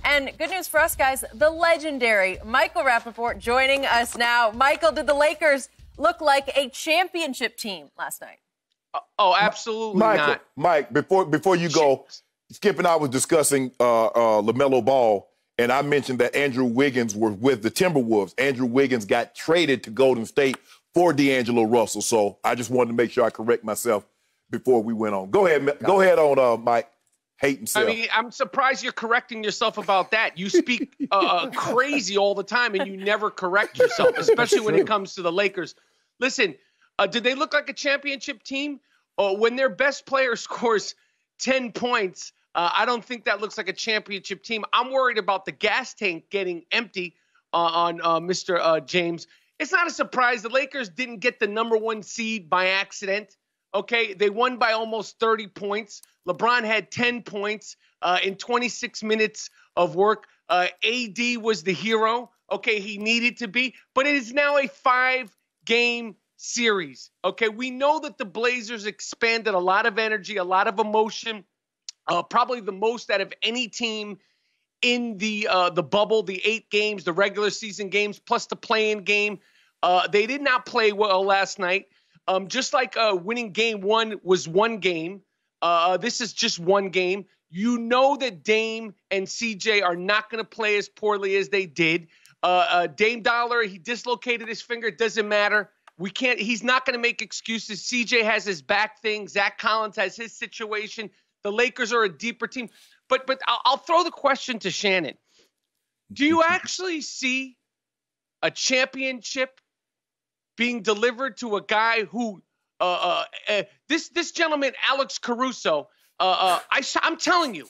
And good news for us, guys, the legendary Michael Rapaport joining us now. Michael, did the Lakers look like a championship team last night? Oh, absolutely not. Mike, before you go, Skip and I was discussing LaMelo Ball, and I mentioned that Andrew Wiggins was with the Timberwolves. Andrew Wiggins got traded to Golden State for D'Angelo Russell. So I just wanted to make sure I correct myself before we went on. Go ahead on, Mike. Hating self. I mean, I'm surprised you're correcting yourself about that. You speak crazy all the time, and you never correct yourself, especially when it comes to the Lakers. Listen, did they look like a championship team? When their best player scores 10 points, I don't think that looks like a championship team. I'm worried about the gas tank getting empty on Mr. James. It's not a surprise. The Lakers didn't get the #1 seed by accident. Okay, they won by almost 30 points. LeBron had 10 points in 26 minutes of work. AD was the hero. Okay, he needed to be. But it is now a 5-game series. Okay, we know that the Blazers expanded a lot of energy, a lot of emotion, probably the most out of any team in the bubble, the 8 games, the regular season games, plus the play-in game. They did not play well last night. Just like winning game 1 was 1 game, this is just 1 game. You know that Dame and CJ are not going to play as poorly as they did. Dame Dollar, he dislocated his finger. It doesn't matter. He's not going to make excuses. CJ has his back thing. Zach Collins has his situation. The Lakers are a deeper team. But I'll throw the question to Shannon. Do you actually see a championship being delivered to a guy who this gentleman, Alex Caruso, I'm telling you,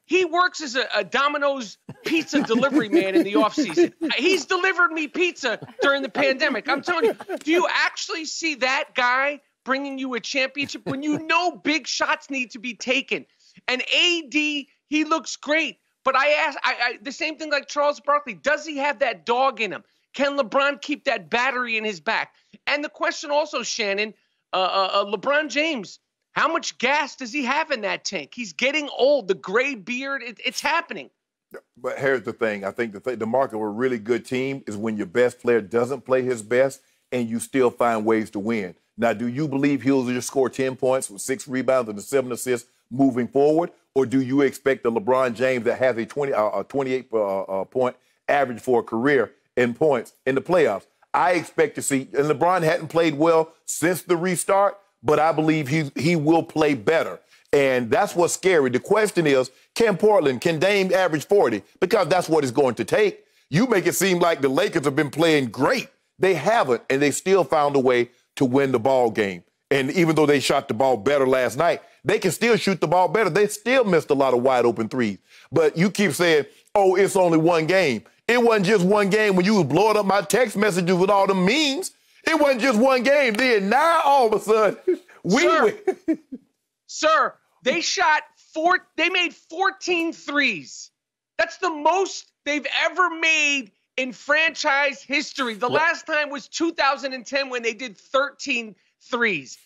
he works as a Domino's pizza delivery man in the offseason. He's delivered me pizza during the pandemic. I'm telling you, do you actually see that guy bringing you a championship when you know big shots need to be taken? And AD, he looks great. But I ask the same thing like Charles Barkley. Does he have that dog in him? Can LeBron keep that battery in his back? And the question also, Shannon, LeBron James, how much gas does he have in that tank? He's getting old. The gray beard, it's happening. But here's the thing. I think the mark of a really good team is when your best player doesn't play his best and you still find ways to win. Now, do you believe he'll just score 10 points with 6 rebounds and 7 assists moving forward? Or do you expect the LeBron James that has a 28-point average for a career in points in the playoffs? I expect to see, and LeBron hadn't played well since the restart, but I believe he will play better. And that's what's scary. The question is, can Dame average 40? Because that's what it's going to take. You make it seem like the Lakers have been playing great. They haven't, and they still found a way to win the ball game. And even though they shot the ball better last night, they can still shoot the ball better. They still missed a lot of wide open threes. But you keep saying, oh, it's only 1 game. It wasn't just 1 game when you was blowing up my text messages with all the memes. It wasn't just 1 game. Then now all of a sudden, Sir, they made 14 threes. That's the most they've ever made in franchise history. The last time was 2010 when they did 13 threes.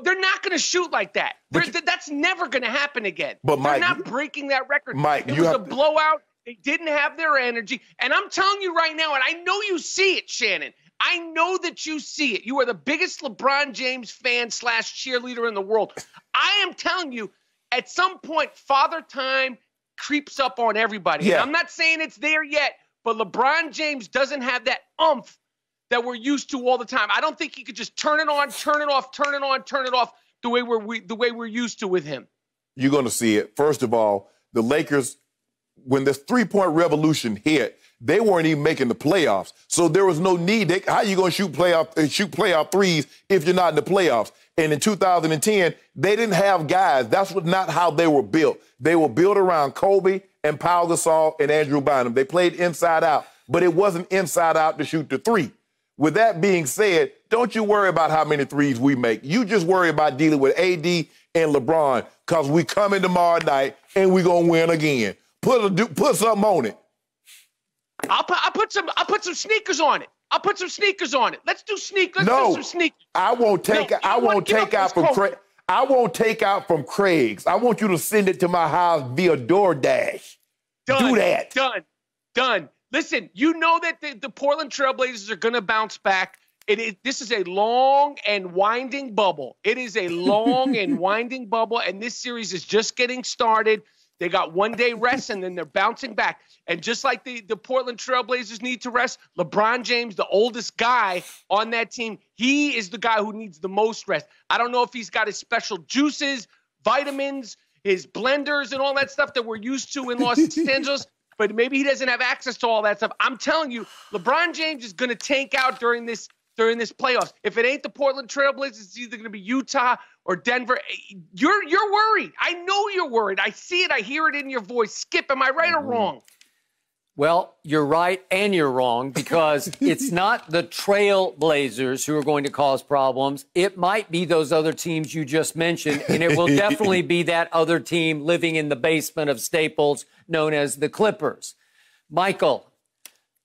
They're not going to shoot like that. That's never going to happen again. But Mike, they're not breaking that record. Mike, it was a blowout. They didn't have their energy. And I'm telling you right now, and I know you see it, Shannon. I know that you see it. You are the biggest LeBron James fan / cheerleader in the world. I am telling you, at some point, Father Time creeps up on everybody. Yeah. And I'm not saying it's there yet, but LeBron James doesn't have that oomph that we're used to all the time. I don't think he could just turn it on, turn it off, turn it on, turn it off the way we're used to with him. You're going to see it. First of all, the Lakers, when this 3-point revolution hit, they weren't even making the playoffs. So there was no need. How are you going to shoot playoff threes if you're not in the playoffs? And in 2010, they didn't have guys. That's not how they were built. They were built around Kobe and Pau Gasol and Andrew Bynum. They played inside out, but it wasn't inside out to shoot the 3. With that being said, don't you worry about how many threes we make. You just worry about dealing with AD and LeBron, because we coming tomorrow night and we're going to win again. Put something on it. I'll put some sneakers on it. I'll put some sneakers on it. Let's do sneakers. No, do some sneakers. I won't take out from Craig's. I want you to send it to my house via DoorDash. Do that. Done. Listen, you know that the Portland Trailblazers are going to bounce back. This is a long and winding bubble. It is a long and winding bubble, and this series is just getting started. They got 1 day rest, and then they're bouncing back. And just like the Portland Trailblazers need to rest, LeBron James, the oldest guy on that team, he is the guy who needs the most rest. I don't know if he's got his special juices, vitamins, his blenders, and all that stuff that we're used to in Los Angeles, but maybe he doesn't have access to all that stuff. I'm telling you, LeBron James is going to tank out during this playoffs. If it ain't the Portland Trailblazers, it's either going to be Utah or Denver. You're worried. I know you're worried. I see it. I hear it in your voice. Skip, am I right or wrong? Well, you're right and you're wrong, because it's not the Trailblazers who are going to cause problems. It might be those other teams you just mentioned, and it will definitely be that other team living in the basement of Staples known as the Clippers. Michael,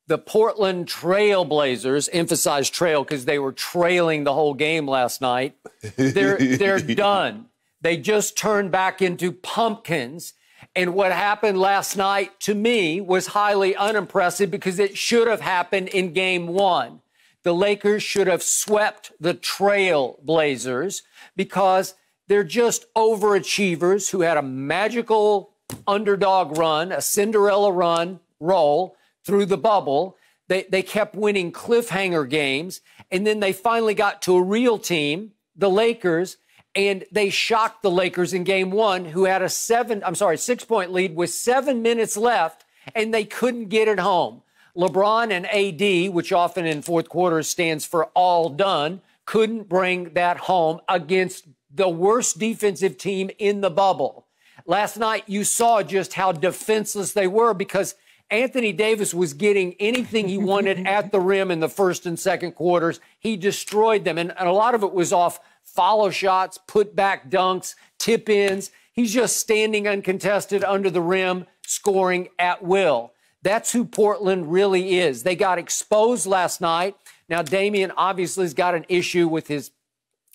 the Portland Trailblazers, emphasize trail because they were trailing the whole game last night. They're done. They just turned back into pumpkins. And what happened last night, to me, was highly unimpressive because it should have happened in Game 1. The Lakers should have swept the Trailblazers because they're just overachievers who had a magical underdog run, a Cinderella roll through the bubble. They kept winning cliffhanger games, and then they finally got to a real team, the Lakers, and they shocked the Lakers in Game 1, who had a 6-point lead with 7 minutes left, and they couldn't get it home. LeBron and AD, which often in fourth quarter stands for all done, couldn't bring that home against the worst defensive team in the bubble. Last night, you saw just how defenseless they were because Anthony Davis was getting anything he wanted at the rim in the first and second quarters. He destroyed them, and a lot of it was off follow shots, put back dunks, tip ins. He's just standing uncontested under the rim, scoring at will. That's who Portland really is. They got exposed last night. Now, Damian obviously has got an issue with his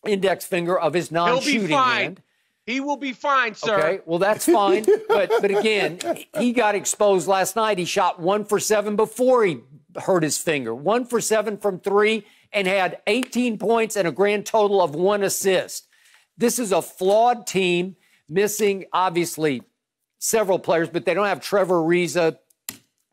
index finger of his non-shooting hand. He will be fine, sir. Okay, well, that's fine. but again, he got exposed last night. He shot 1 for 7 before he hurt his finger. 1 for 7 from 3 and had 18 points and a grand total of 1 assist. This is a flawed team, missing, obviously, several players, but they don't have Trevor Ariza.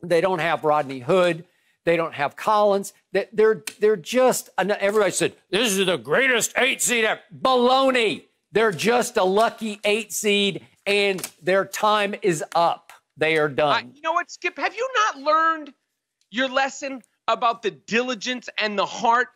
They don't have Rodney Hood. They don't have Collins. They're just, everybody said, this is the greatest 8 seed ever. Baloney. They're just a lucky 8 seed, and their time is up. They are done. You know what, Skip? Have you not learned your lesson about the diligence and the heart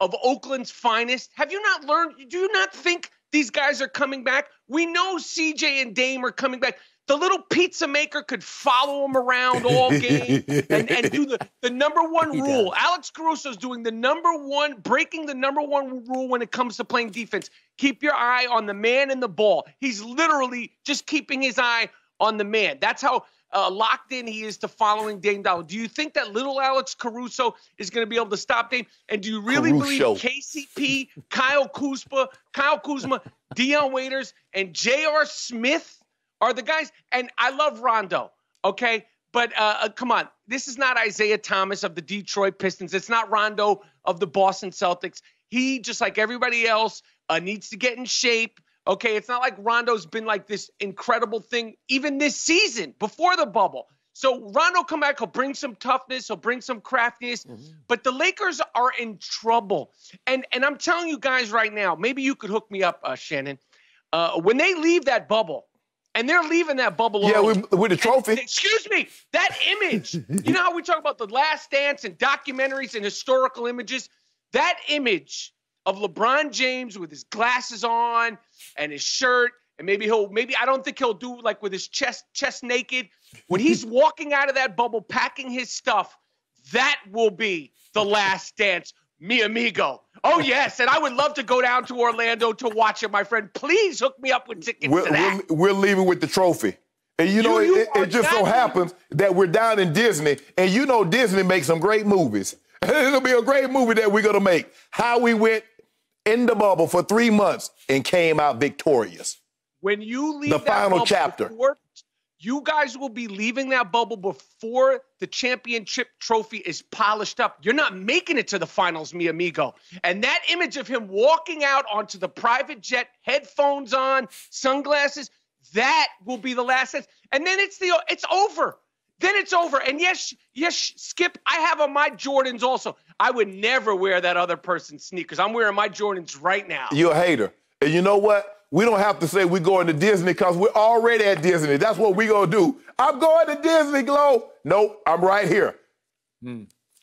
of Oakland's finest? Have you not learned? Do you not think these guys are coming back? We know CJ and Dame are coming back. The little pizza maker could follow him around all game and do the number one rule. Alex Caruso's doing breaking the number one rule when it comes to playing defense. Keep your eye on the man and the ball. He's literally just keeping his eye on the man. That's how locked in he is to following Dame Dollar. Do you think that little Alex Caruso is going to be able to stop Dame? And do you really believe KCP, Kyle Kuzma, Dion Waiters, and J.R. Smith are the guys? And I love Rondo, okay? But come on. This is not Isaiah Thomas of the Detroit Pistons. It's not Rondo of the Boston Celtics. He, just like everybody else, needs to get in shape. Okay, it's not like Rondo's been like this incredible thing even this season before the bubble. So Rondo come back, he'll bring some toughness, he'll bring some craftiness, but the Lakers are in trouble. And I'm telling you guys right now, maybe you could hook me up, Shannon. When they leave that bubble, and they're leaving that bubble alone. Yeah, with the trophy. Excuse me, that image. You know how we talk about the Last Dance and documentaries and historical images? That image of LeBron James with his glasses on and his shirt, and maybe I don't think he'll do like with his chest naked. When he's walking out of that bubble, packing his stuff, that will be the Last Dance, mi amigo. Oh, yes, and I would love to go down to Orlando to watch it, my friend. Please hook me up with tickets to that. We're leaving with the trophy. And it just so happens that we're down in Disney, and you know Disney makes some great movies. It'll be a great movie that we're going to make. How we went in the bubble for 3 months and came out victorious. When you leave the that final bubble chapter. You guys will be leaving that bubble before the championship trophy is polished up. You're not making it to the finals, mi amigo. And that image of him walking out onto the private jet, headphones on, sunglasses, that will be the last sense. And then it's over. Then it's over. And yes, Skip, I have on my Jordans also. I would never wear that other person's sneakers. I'm wearing my Jordans right now. You're a hater. And you know what? We don't have to say we're going to Disney because we're already at Disney. That's what we're going to do. I'm going to Disney, Glow. Nope, I'm right here.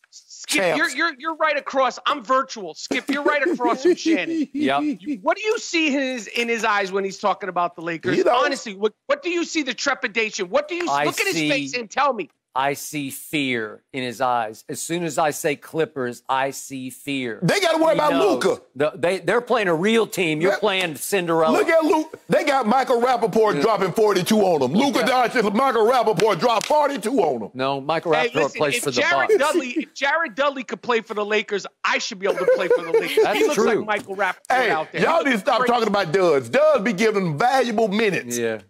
Skip, you're right across. I'm virtual. Skip, you're right across from Shannon. Yeah. What do you see in his eyes when he's talking about the Lakers? Honestly, what do you see the trepidation? What do you look at his face and tell me? I see fear in his eyes. As soon as I say Clippers, I see fear. They got to worry about Luka. They're playing a real team. You're playing Cinderella. Look at Luka. They got Michael Rapaport dropping 42 on them. Luka Doncic, Michael Rapaport dropped 42 on them. No, Michael Rapaport plays for the Bucks. If Jared Dudley could play for the Lakers, I should be able to play for the Lakers. That's he looks true. like Michael Rapaport out there. Y'all need to stop talking about Duds. Duds be giving them valuable minutes. Yeah.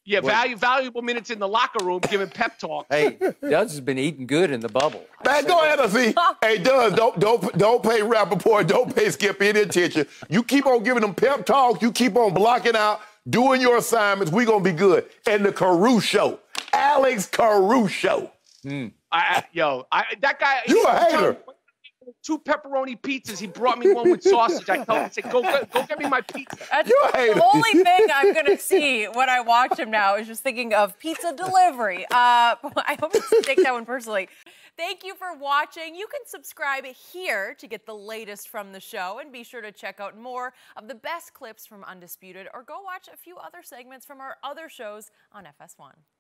Yeah, valuable minutes in the locker room giving pep talk. Hey, Duds has been eating good in the bubble. Man, go ahead and see. Hey, Duds, don't pay Rapaport, don't pay Skip any attention. You keep on giving them pep talks. You keep on blocking out, doing your assignments. We're going to be good. And the Caruso, Alex Caruso. That guy. You a hater. 2 pepperoni pizzas. He brought me one with sausage. I told him, I said, go get me my pizza. That's the only thing I'm going to see when I watch him now is just thinking of pizza delivery. I hope you take that one personally. Thank you for watching. You can subscribe here to get the latest from the show, and be sure to check out more of the best clips from Undisputed, or go watch a few other segments from our other shows on FS1.